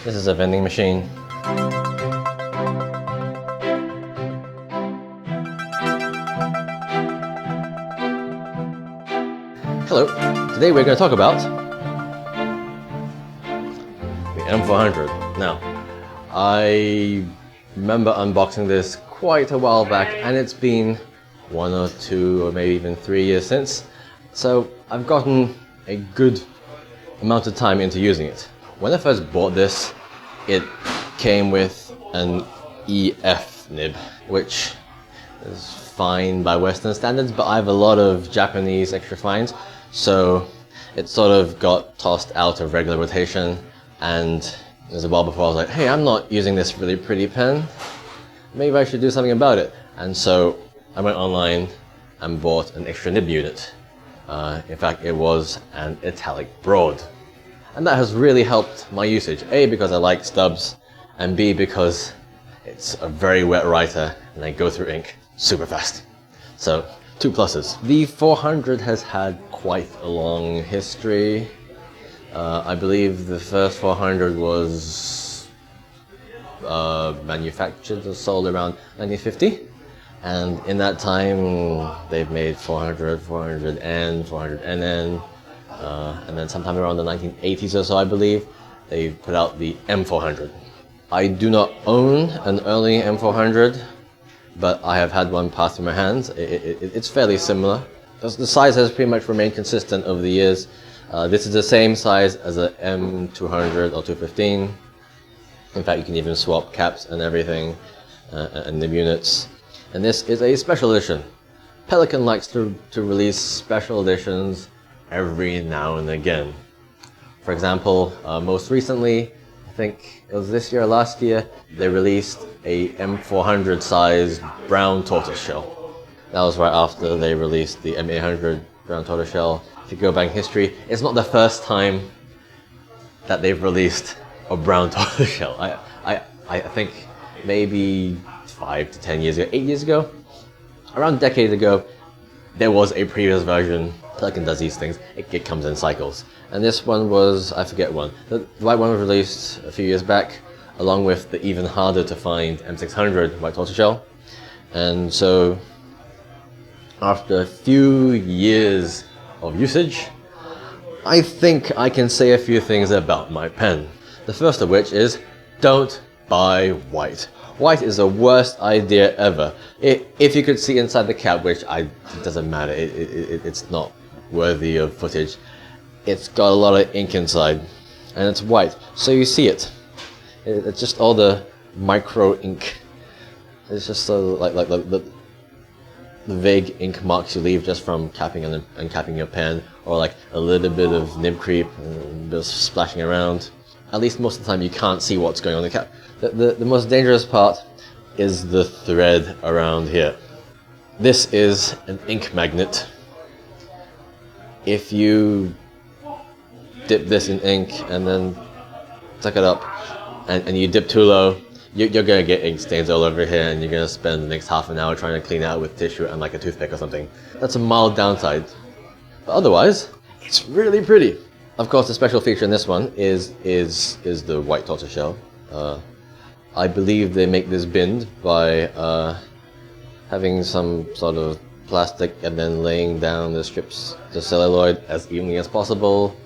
This is a vending machine. Hello, today we're going to talk about the M400. Now, I remember unboxing this quite a while back, and it's been 1 or 2 or maybe even 3 years since, so I've gotten a good amount of time into using it. When I first bought this, it came with an EF nib, which is fine by Western standards, but I have a lot of Japanese extra fines, so it sort of got tossed out of regular rotation. And it was a while before I was like, hey, I'm not using this really pretty pen, maybe I should do something about it. And so I went online and bought an extra nib unit. In fact, it was an italic broad. And that has really helped my usage. A, because I like stubs, and B, because it's a very wet writer and I go through ink super fast. So, 2 pluses. The 400 has had quite a long history. I believe the first 400 was manufactured or sold around 1950. And in that time, they've made 400, 400, and 400 NN. And then sometime around the 1980s or so, I believe, they put out the M400. I do not own an early M400, but I have had one pass through my hands. It's fairly similar. The size has pretty much remained consistent over the years. This is the same size as a M200 or 215. In fact, you can even swap caps and everything, and nib units. And this is a special edition. Pelikan likes to release special editions every now and again. For example, most recently, I think it was this year or last year, they released a M400 sized brown tortoiseshell. That was right after they released the M800 brown tortoiseshell. If you go back in history, it's not the first time that they've released a brown tortoiseshell. I think maybe 5 to 10 years ago, 8 years ago, around a decade ago, there was a previous version. Pelikan does these things, it comes in cycles. And this one was, I forget one. The white one was released a few years back, along with the even harder to find M600 white tortoiseshell. And so, after a few years of usage, I think I can say a few things about my pen. The first of which is, don't buy white. White is the worst idea ever. If you could see inside the cap, which it doesn't matter, it's not worthy of footage. It's got a lot of ink inside, and it's white, so you see it. It's just all the micro ink. It's just so like the vague ink marks you leave just from capping and capping your pen, or like a little bit of nib creep and a bit of splashing around. At least most of the time you can't see what's going on in the cap. The most dangerous part is the thread around here. This is an ink magnet. If you dip this in ink and then tuck it up and you dip too low, you're going to get ink stains all over here, and you're going to spend the next half an hour trying to clean it out with tissue and like a toothpick or something. That's a mild downside. But otherwise, it's really pretty. Of course, the special feature in this one is the white tortoiseshell. I believe they make this bind by having some sort of plastic and then laying down the strips, the celluloid, as evenly as possible,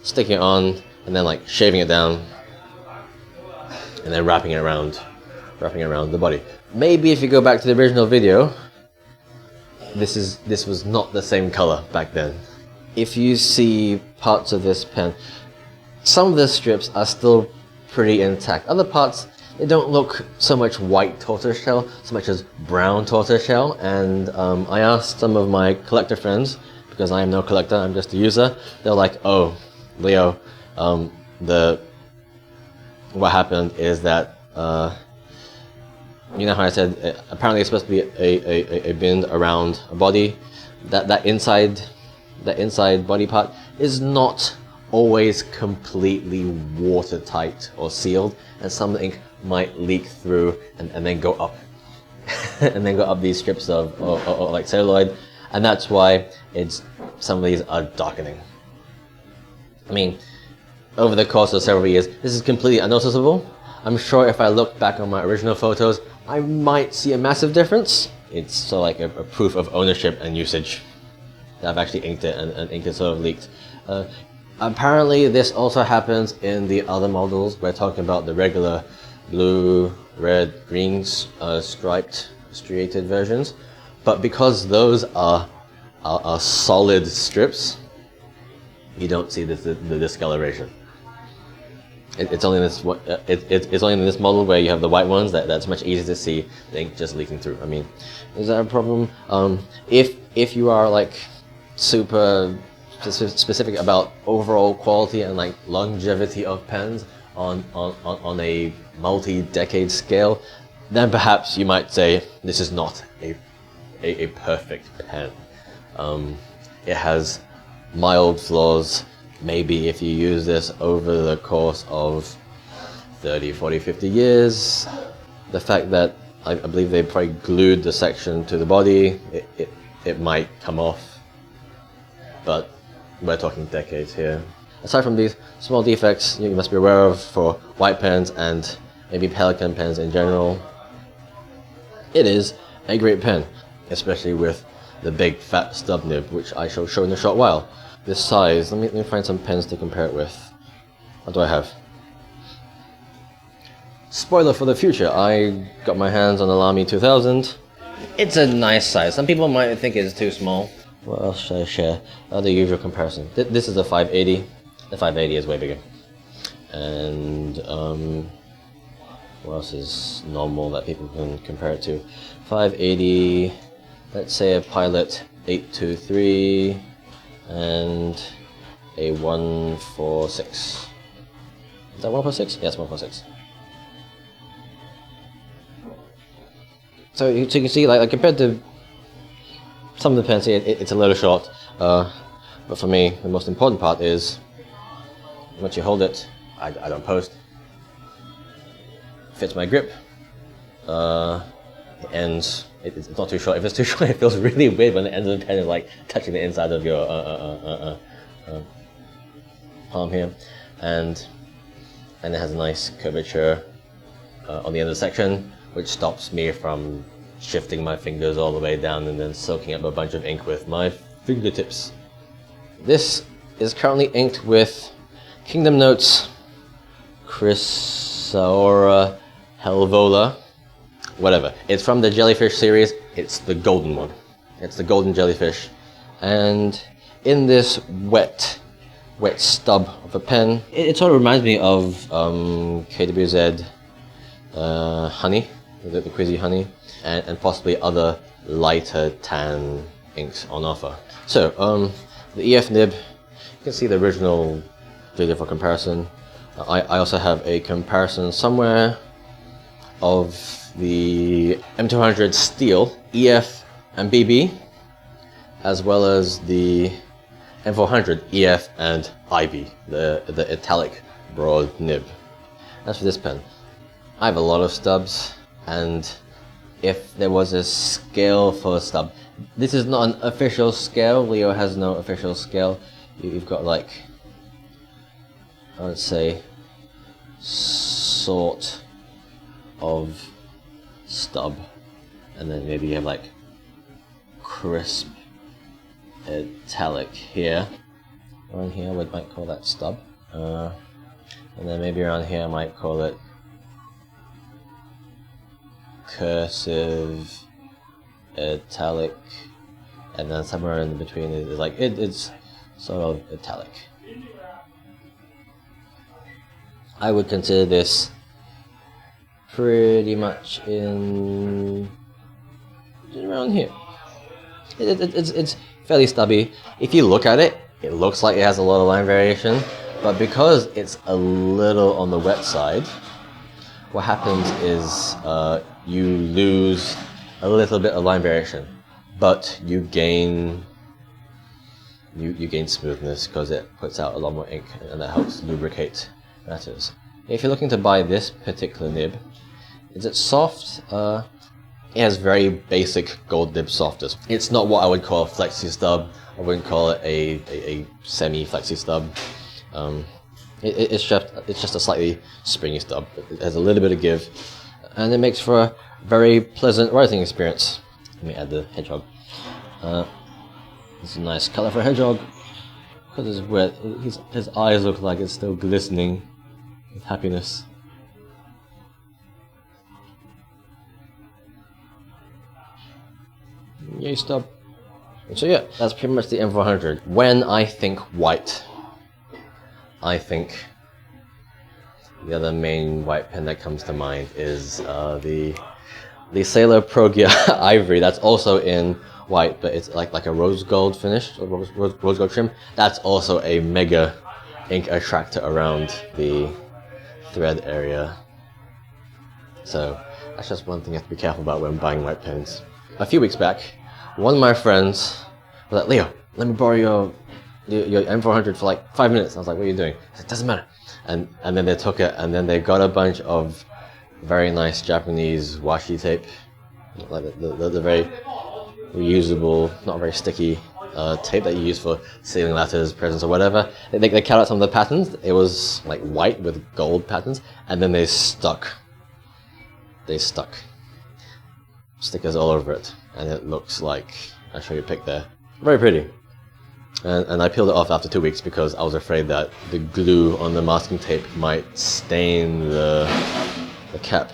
sticking it on, and then like shaving it down, and then wrapping it around the body. Maybe if you go back to the original video, this was not the same color back then. If you see parts of this pen, some of the strips are still pretty intact. Other parts, they don't look so much white tortoiseshell, so much as brown tortoiseshell. And I asked some of my collector friends, because I am no collector, I'm just a user. They're like, oh, Leo, what happened is that, you know how I said, apparently it's supposed to be a bind around a body. That inside body part is not always completely watertight or sealed, and some ink might leak through and then go up and then go up these strips of like celluloid, and that's why some of these are darkening. I mean, over the course of several years, this is completely unnoticeable. I'm sure if I look back on my original photos, I might see a massive difference. It's sort of like a proof of ownership and usage. I've actually inked it, and ink is sort of leaked. Apparently this also happens in the other models. We're talking about the regular blue, red, green striped, striated versions. But because those are solid strips, you don't see the discoloration. It's only in this it's only in this model where you have the white ones that's much easier to see the ink just leaking through. I mean, is that a problem? If you are like super specific about overall quality and like longevity of pens on a multi-decade scale, then perhaps you might say this is not a perfect pen. It has mild flaws. Maybe if you use this over the course of 30, 40, 50 years, the fact that I believe they probably glued the section to the body, it might come off, but we're talking decades here. Aside from these small defects you must be aware of for white pens and maybe Pelikan pens in general, it is a great pen, especially with the big fat stub nib, which I shall show in a short while. This size, let me find some pens to compare it with. What do I have? Spoiler for the future, I got my hands on the Lamy 2000. It's a nice size. Some people might think it's too small. What else should I share? The usual comparison. This is a 580. The 580 is way bigger. And what else is normal that people can compare it to? 580, let's say a Pilot 823, and a 146. Is that 146? Yes, 146. So you can see, like compared to some of the pens here, it's a little short. But for me, the most important part is once you hold it, I don't post. Fits my grip. The ends. It's not too short. If it's too short, it feels really weird when the ends of the pen is like touching the inside of your palm here, and it has a nice curvature on the end of the section, which stops me from shifting my fingers all the way down and then soaking up a bunch of ink with my fingertips. This is currently inked with Kingdom Notes Chrysaora Helvola. Whatever. It's from the jellyfish series. It's the golden one. It's the golden jellyfish. And in this wet stub of a pen, it sort of reminds me of KWZ Honey, the Quizzy Honey, and possibly other lighter tan inks on offer. So, the EF nib, you can see the original video for comparison. I also have a comparison somewhere of the M200 steel, EF and BB, as well as the M400 EF and IB, the italic broad nib. As for this pen, I have a lot of stubs, and if there was a scale for a stub, this is not an official scale. Leo has no official scale. You've got like, I would say, sort of stub, and then maybe you have like crisp italic here. Around here we might call that stub, and then maybe around here I might call it cursive italic, and then somewhere in between is like it's sort of italic. I would consider this pretty much in around here. It's fairly stubby. If you look at it, it looks like it has a lot of line variation, but because it's a little on the wet side, what happens is you lose a little bit of line variation, but you gain smoothness because it puts out a lot more ink, and that helps lubricate matters. If you're looking to buy this particular nib, is it soft? It has very basic gold nib softness. It's not what I would call a flexi stub. I wouldn't call it a semi flexi stub. It's just a slightly springy stub. It has a little bit of give, and it makes for a very pleasant writing experience. Let me add the hedgehog. It's a nice color for a hedgehog because it's wet. His eyes look like it's still glistening with happiness. Yay, stub. So yeah, that's pretty much the M400. When I think white, I think the other main white pen that comes to mind is the Sailor Pro Gear Ivory. That's also in white, but it's like a rose gold finish, or rose gold trim. That's also a mega ink attractor around the thread area. So that's just one thing you have to be careful about when buying white pens. A few weeks back, one of my friends was like, "Leo, let me borrow your M400 for like 5 minutes." I was like, "What are you doing?" I said, "Doesn't matter." And then they took it, and then they got a bunch of very nice Japanese washi tape, like the very reusable, not very sticky tape that you use for sealing letters, presents, or whatever. They cut out some of the patterns. It was like white with gold patterns, and then they stuck stickers all over it, and it looks like, I'll show you a pic there. Very pretty. And I peeled it off after 2 weeks because I was afraid that the glue on the masking tape might stain the cap.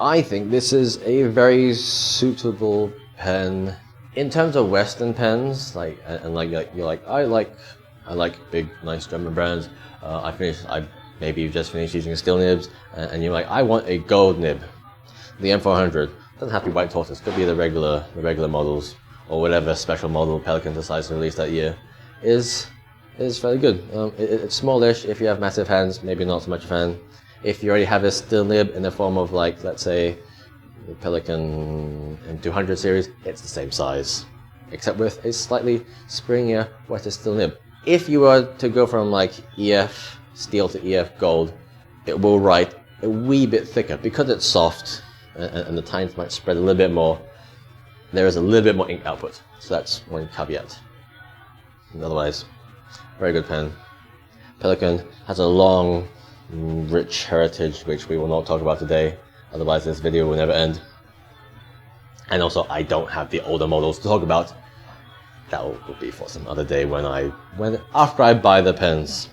I think this is a very suitable pen in terms of Western pens. I like big, nice German brands. I maybe just finished using steel nibs, and you're like, I want a gold nib. The M400 doesn't have to be white tortoise. Could be the regular models, or whatever special model Pelikan decides to release that year. Is fairly good. It's smallish. If you have massive hands, maybe not so much a fan. If you already have a steel nib in the form of, like, let's say, the Pelikan M200 series, it's the same size, except with a slightly springier, wetter steel nib. If you were to go from like EF steel to EF gold, it will write a wee bit thicker because it's soft, and the tines might spread a little bit more. There is a little bit more ink output, so that's one caveat. Otherwise, very good pen. Pelikan has a long, rich heritage which we will not talk about today, otherwise this video will never end. And also, I don't have the older models to talk about. That will be for some other day after I buy the pens.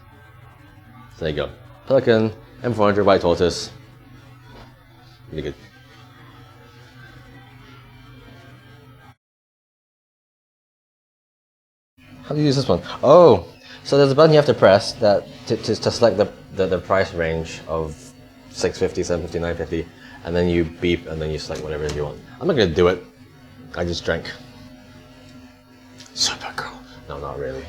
So there you go. Pelikan M400 White Tortoise. Really good. How do you use this one? Oh, so there's a button you have to press that to select the price range of $650, $750, $950, and then you beep, and then you select whatever you want. I'm not gonna do it. I just drank. Super cool. No, not really.